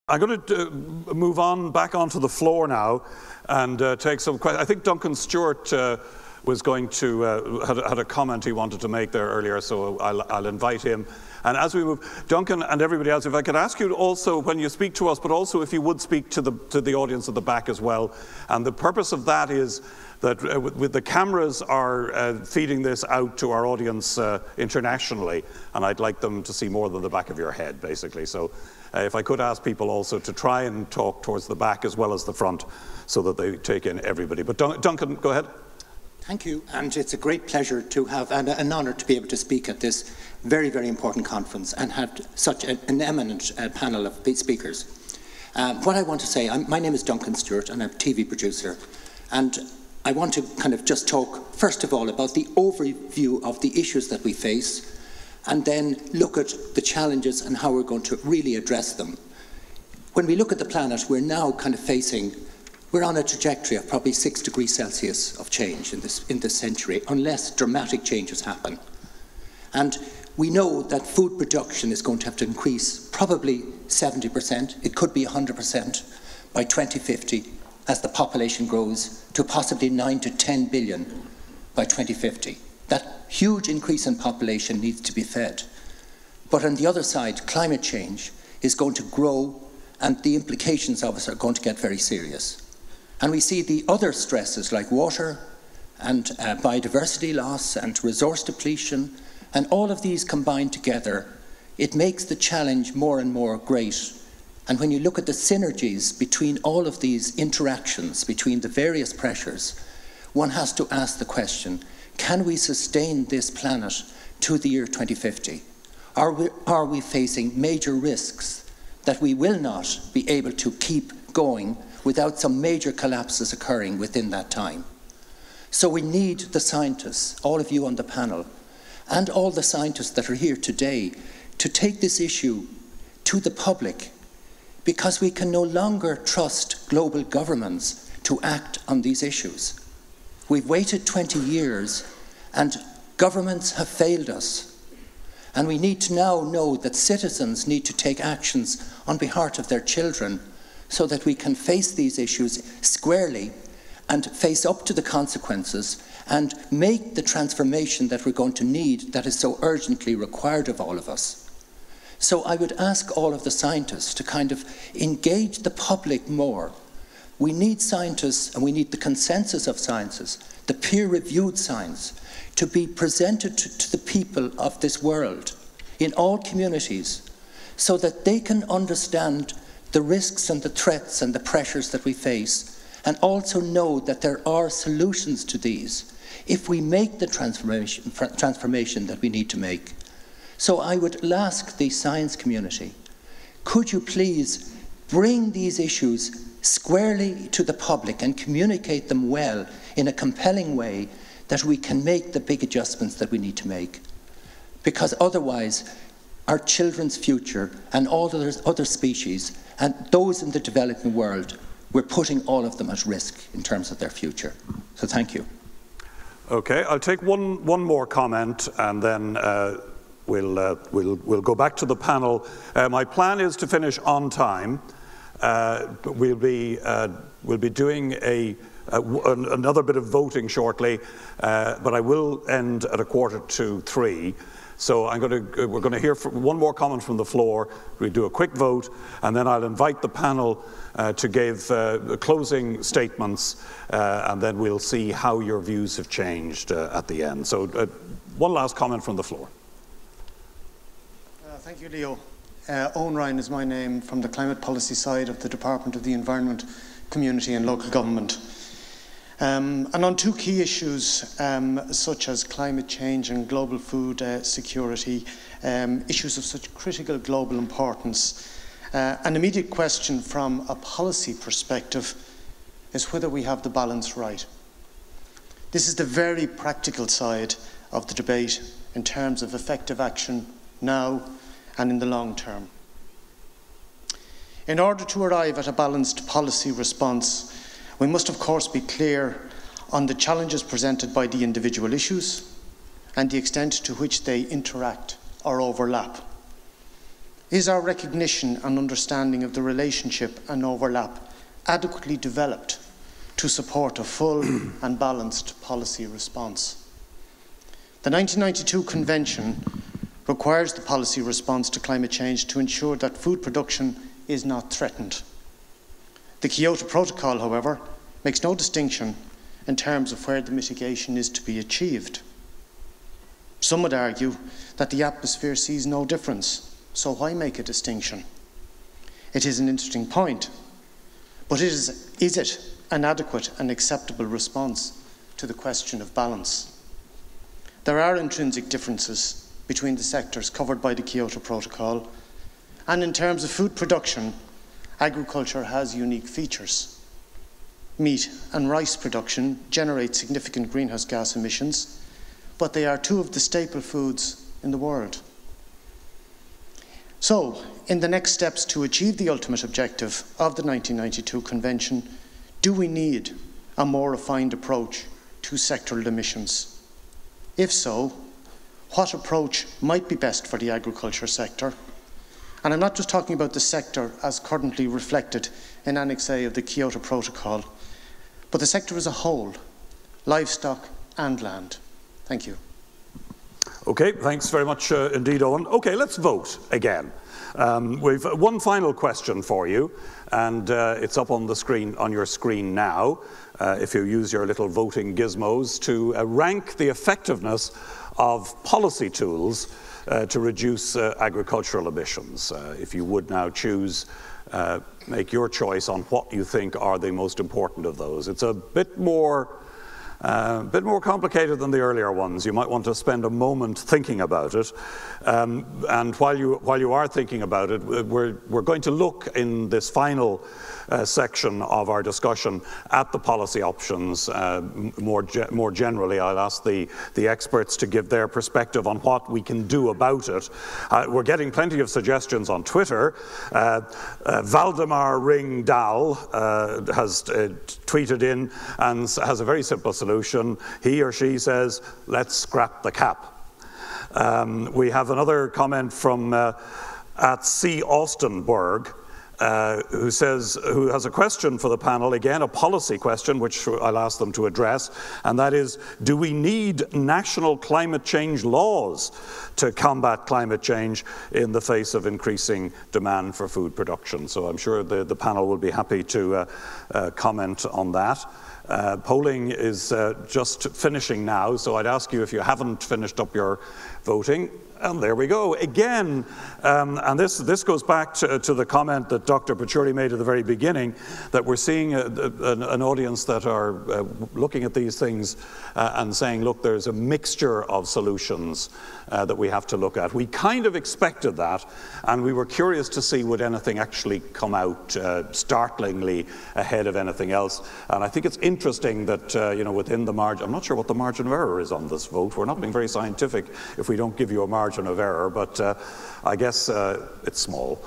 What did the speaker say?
I'm going to move on back onto the floor now and take some questions. I think Duncan Stewart was going to, had a comment he wanted to make there earlier, so I'll invite him. And as we move, Duncan and everybody else, if I could ask you also, when you speak to us, but also if you would speak to the audience at the back as well. And the purpose of that is that with the cameras are feeding this out to our audience internationally, and I'd like them to see more than the back of your head, basically. So if I could ask people also to try and talk towards the back as well as the front, so that they take in everybody. But Duncan, go ahead. Thank you, and it's a great pleasure to have, and an honour to be able to speak at this very, very important conference and have such an eminent panel of speakers. What I want to say, my name is Duncan Stewart, and I'm a TV producer, and I want to kind of just talk, first of all, about the overview of the issues that we face, and then look at the challenges and how we're going to really address them. When we look at the planet, we're now kind of facing, we're on a trajectory of probably 6 degrees Celsius of change in this century, unless dramatic changes happen. And we know that food production is going to have to increase probably 70%, it could be 100% by 2050 as the population grows to possibly 9 to 10 billion by 2050. That huge increase in population needs to be fed. But on the other side, climate change is going to grow, and the implications of it are going to get very serious. And we see the other stresses like water and biodiversity loss and resource depletion, and all of these combined together, it makes the challenge more and more great. And when you look at the synergies between all of these interactions, between the various pressures, one has to ask the question, can we sustain this planet to the year 2050? Are we facing major risks that we will not be able to keep going without some major collapses occurring within that time? So we need the scientists, all of you on the panel, and all the scientists that are here today, to take this issue to the public, because we can no longer trust global governments to act on these issues. We've waited 20 years, and governments have failed us. And we need to now know that citizens need to take actions on behalf of their children, so that we can face these issues squarely and face up to the consequences and make the transformation that we're going to need, that is so urgently required of all of us. So I would ask all of the scientists to kind of engage the public more. We need scientists, and we need the consensus of sciences, the peer-reviewed science, to be presented to the people of this world in all communities, so that they can understand the risks and the threats and the pressures that we face, and also know that there are solutions to these if we make the transformation that we need to make. So I would ask the science community, could you please bring these issues squarely to the public and communicate them well in a compelling way, that we can make the big adjustments that we need to make? Because otherwise, our children's future and all the other species and those in the developing world, we're putting all of them at risk in terms of their future. So thank you. Okay, I'll take one more comment, and then we'll go back to the panel. My plan is to finish on time. We'll be doing another bit of voting shortly, but I will end at 2:45. So we're going to hear one more comment from the floor. We'll do a quick vote, and then I'll invite the panel to give closing statements, and then we'll see how your views have changed at the end. So one last comment from the floor. Thank you, Leo. Owen Ryan is my name, from the climate policy side of the Department of the Environment, Community and Local Government. And on two key issues, such as climate change and global food security, issues of such critical global importance, an immediate question from a policy perspective is whether we have the balance right. This is the very practical side of the debate in terms of effective action now and in the long term. In order to arrive at a balanced policy response, we must of course be clear on the challenges presented by the individual issues and the extent to which they interact or overlap. Is our recognition and understanding of the relationship and overlap adequately developed to support a full and balanced policy response? The 1992 Convention requires the policy response to climate change to ensure that food production is not threatened. The Kyoto Protocol, however, makes no distinction in terms of where the mitigation is to be achieved. Some would argue that the atmosphere sees no difference, so why make a distinction? It is an interesting point, but is it an adequate and acceptable response to the question of balance? There are intrinsic differences between the sectors covered by the Kyoto Protocol, and in terms of food production, agriculture has unique features. Meat and rice production generate significant greenhouse gas emissions, but they are two of the staple foods in the world. So, in the next steps to achieve the ultimate objective of the 1992 Convention, do we need a more refined approach to sectoral emissions? If so, what approach might be best for the agriculture sector? And I'm not just talking about the sector as currently reflected in Annex A of the Kyoto Protocol, but the sector as a whole, livestock and land. Thank you. Okay, thanks very much indeed, Owen. Okay, let's vote again. We've one final question for you, and it's up on the screen, on your screen now, if you use your little voting gizmos to rank the effectiveness of policy tools to reduce agricultural emissions. If you would now choose, make your choice on what you think are the most important of those. It's a bit more complicated than the earlier ones. You might want to spend a moment thinking about it. And while you are thinking about it, we're going to look in this final section of our discussion at the policy options more generally. I'll ask the experts to give their perspective on what we can do about it. We're getting plenty of suggestions on Twitter. Valdemar Ring Dal has tweeted in and has a very simple solution. He or she says, let's scrap the cap. We have another comment from at C. Austinberg, who has a question for the panel, again a policy question which I'll ask them to address, and that is, do we need national climate change laws to combat climate change in the face of increasing demand for food production? So I'm sure the panel will be happy to comment on that. Polling is just finishing now, so I'd ask you, if you haven't finished up your voting, and there we go again. And this goes back to the comment that Dr. Pachuri made at the very beginning, that we're seeing an audience that are looking at these things and saying, look, there's a mixture of solutions that we have to look at. We kind of expected that, and we were curious to see would anything actually come out startlingly ahead of anything else. And I think it's interesting that within the margin, I'm not sure what the margin of error is on this vote. We're not being very scientific if we don't give you a margin of error, but I guess it's small.